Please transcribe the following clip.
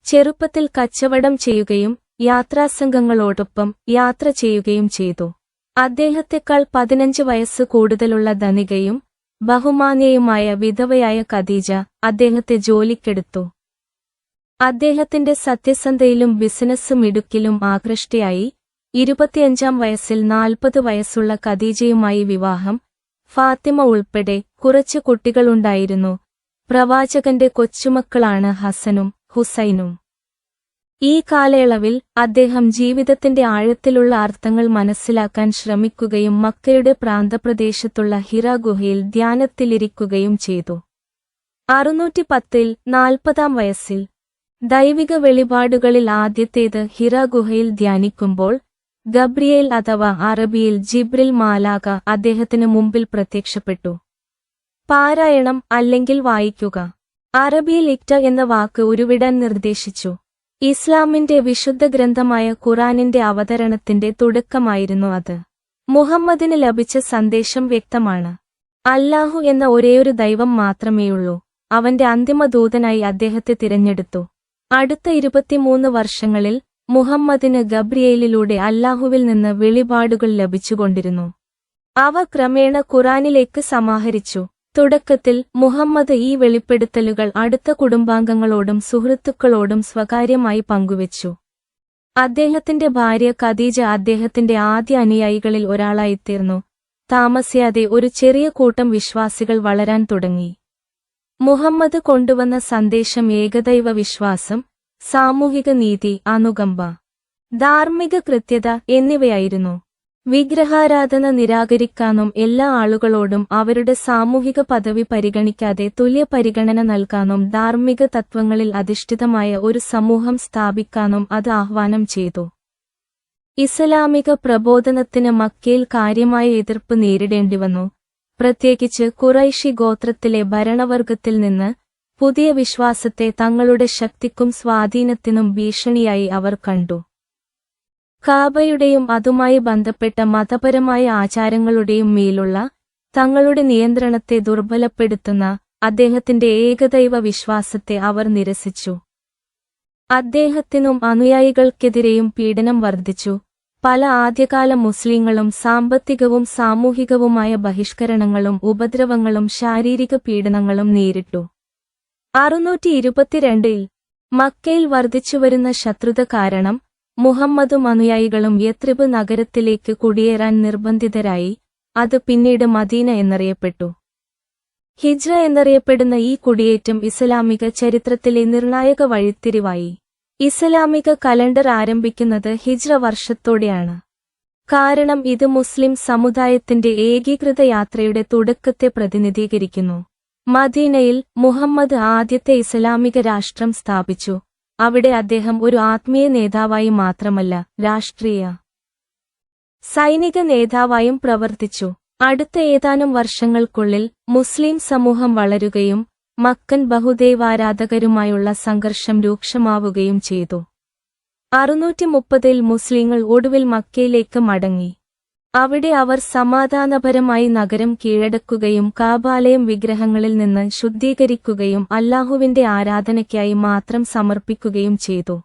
ചെറുപ്പത്തിൽ കച്ചവടം ചെയ്യുകയും യാത്രാസംഘങ്ങളോടൊപ്പം യാത്ര ചെയ്യുകയും ചെയ്തു. അദ്ദേഹത്തെക്കാൾ 15 വയസ്സ് കൂടുതലുള്ള ധനികയും ബഹുമാന്യയുമായ വിധവയായ ഖദീജ അദ്ദേഹത്തെ ജോലിക്കെടുത്തു. അദ്ദേഹത്തിന്റെ സത്യസന്ധതയിലും ബിസിനസ് മിടുക്കിലും ആകൃഷ്ടയായി 25-ാം വയസ്സിൽ 40 വയസ്സുള്ള ഖദീജയുമായി വിവാഹം. ഫാത്തിമ ഉൾപ്പെടെ കുറച്ച് കുട്ടികളുണ്ടായിരുന്നു. പ്രവാചകന്റെ കൊച്ചുമക്കളാണ് ഹസനും ഹുസൈനും. ഈ കാലയളവിൽ അദ്ദേഹം ജീവിതത്തിന്റെ ആഴത്തിലുള്ള അർത്ഥങ്ങൾ മനസ്സിലാക്കാൻ ശ്രമിക്കുകയും മക്കയുടെ പ്രാന്തപ്രദേശത്തുള്ള ഹിറ ഗുഹയിൽ ധ്യാനത്തിലിരിക്കുകയും ചെയ്തു. 610-ൽ 40-ാം വയസ്സിൽ ദൈവിക വെളിപാടുകളിൽ ആദ്യത്തേത് ഹിറ ഗുഹയിൽ ധ്യാനിക്കുമ്പോൾ ഗബ്രിയേൽ അഥവാ അറബിയിൽ ജിബ്രിൽ മാലാഖ അദ്ദേഹത്തിന് മുമ്പിൽ പ്രത്യക്ഷപ്പെട്ടു. പാരായണം അല്ലെങ്കിൽ വായിക്കുക. അറബിയിൽ ഇക്ത എന്ന വാക്ക് ഉരുവിടാൻ നിർദ്ദേശിച്ചു. ഇസ്ലാമിന്റെ വിശുദ്ധ ഗ്രന്ഥമായ ഖുറാനിന്റെ അവതരണത്തിന്റെ തുടക്കമായിരുന്നു അത്. മുഹമ്മദിന് ലഭിച്ച സന്ദേശം വ്യക്തമാണ്. അല്ലാഹു എന്ന ഒരേയൊരു ദൈവം മാത്രമേയുള്ളൂ. അവന്റെ അന്തിമ ദൂതനായി അദ്ദേഹത്തെ തിരഞ്ഞെടുത്തു. അടുത്ത 23 വർഷങ്ങളിൽ മുഹമ്മദിന് ഗബ്രിയേലിലൂടെ അല്ലാഹുവിൽ നിന്ന് വെളിപാടുകൾ ലഭിച്ചുകൊണ്ടിരുന്നു. അവ ക്രമേണ ഖുറാനിലേക്ക് സമാഹരിച്ചു. തുടക്കത്തിൽ മുഹമ്മദ് ഈ വെളിപ്പെടുത്തലുകൾ അടുത്ത കുടുംബാംഗങ്ങളോടും സുഹൃത്തുക്കളോടും സ്വകാര്യമായി പങ്കുവച്ചു. അദ്ദേഹത്തിന്റെ ഭാര്യ ഖദീജ അദ്ദേഹത്തിന്റെ ആദ്യ അനുയായികളിൽ ഒരാളായിത്തീർന്നു. താമസിയാതെ ഒരു ചെറിയ കൂട്ടം വിശ്വാസികൾ വളരാൻ തുടങ്ങി. മുഹമ്മദ് കൊണ്ടുവന്ന സന്ദേശം ഏകദൈവ വിശ്വാസം, സാമൂഹിക നീതി, അനുകമ്പ, ധാർമ്മിക കൃത്യത എന്നിവയായിരുന്നു. വിഗ്രഹാരാധന നിരാകരിക്കാനും എല്ലാ ആളുകളോടും അവരുടെ സാമൂഹിക പദവി പരിഗണിക്കാതെ തുല്യ പരിഗണന നൽകാനും ധാർമ്മിക തത്വങ്ങളിൽ അധിഷ്ഠിതമായ ഒരു സമൂഹം സ്ഥാപിക്കാനും അത് ആഹ്വാനം ചെയ്തു. ഇസ്ലാമിക പ്രബോധനത്തിന് മക്കയിൽ കാര്യമായ എതിർപ്പ് നേരിടേണ്ടിവന്നു. പ്രത്യേകിച്ച് ഖുറൈശി ഗോത്രത്തിലെ ഭരണവർഗത്തിൽ നിന്ന്. പുതിയ വിശ്വാസത്തെ തങ്ങളുടെ ശക്തിക്കും സ്വാധീനത്തിനും ഭീഷണിയായി അവർ കണ്ടു. കാബയുടെയും അതുമായി ബന്ധപ്പെട്ട മതപരമായ ആചാരങ്ങളുടെയും മേലുള്ള തങ്ങളുടെ നിയന്ത്രണത്തെ ദുർബലപ്പെടുത്തുന്ന അദ്ദേഹത്തിന്റെ ഏകദൈവ വിശ്വാസത്തെ അവർ നിരസിച്ചു. അദ്ദേഹത്തിനും അനുയായികൾക്കെതിരെയും പീഡനം വർദ്ധിച്ചു. പല ആദ്യകാല മുസ്ലിങ്ങളും സാമ്പത്തികവും സാമൂഹികവുമായ ബഹിഷ്കരണങ്ങളും ഉപദ്രവങ്ങളും ശാരീരിക പീഡനങ്ങളും നേരിട്ടു. 622-ൽ മക്കയിൽ വർദ്ധിച്ചുവരുന്ന ശത്രുത കാരണം മുഹമ്മദും അനുയായികളും യത്രിബ് നഗരത്തിലേക്ക് കുടിയേറാൻ നിർബന്ധിതരായി. അത് പിന്നീട് മദീന എന്നറിയപ്പെട്ടു. ഹിജ്റ എന്നറിയപ്പെടുന്ന ഈ കുടിയേറ്റം ഇസ്ലാമിക ചരിത്രത്തിലെ നിർണായക വഴിത്തിരിവായി. ഇസ്ലാമിക കലണ്ടർ ആരംഭിക്കുന്നത് ഹിജ്റ വർഷത്തോടെയാണ്. കാരണം ഇത് മുസ്ലിം സമുദായത്തിന്റെ ഏകീകൃത യാത്രയുടെ തുടക്കത്തെ പ്രതിനിധീകരിക്കുന്നു. മദീനയിൽ മുഹമ്മദ് ആദ്യത്തെ ഇസ്ലാമിക രാഷ്ട്രം സ്ഥാപിച്ചു. അവിടെ അദ്ദേഹം ഒരു ആത്മീയ നേതാവായി മാത്രമല്ല, രാഷ്ട്രീയ സൈനിക നേതാവായും പ്രവർത്തിച്ചു. അടുത്ത ഏതാനും വർഷങ്ങൾക്കുള്ളിൽ മുസ്ലിം സമൂഹം വളരുകയും മക്കൻ ബഹുദൈവാരാധകരുമായുള്ള സംഘർഷം രൂക്ഷമാവുകയും ചെയ്തു. 630-ൽ മുസ്ലിങ്ങൾ ഒടുവിൽ മക്കയിലേക്ക് മടങ്ങി. അവിടെ അവർ സമാധാനപരമായി നഗരം കീഴടക്കുകയും കാബാലയം വിഗ്രഹങ്ങളിൽ നിന്ന് ശുദ്ധീകരിക്കുകയും അല്ലാഹുവിന്റെ ആരാധനയ്ക്കായി മാത്രം സമർപ്പിക്കുകയും ചെയ്തു.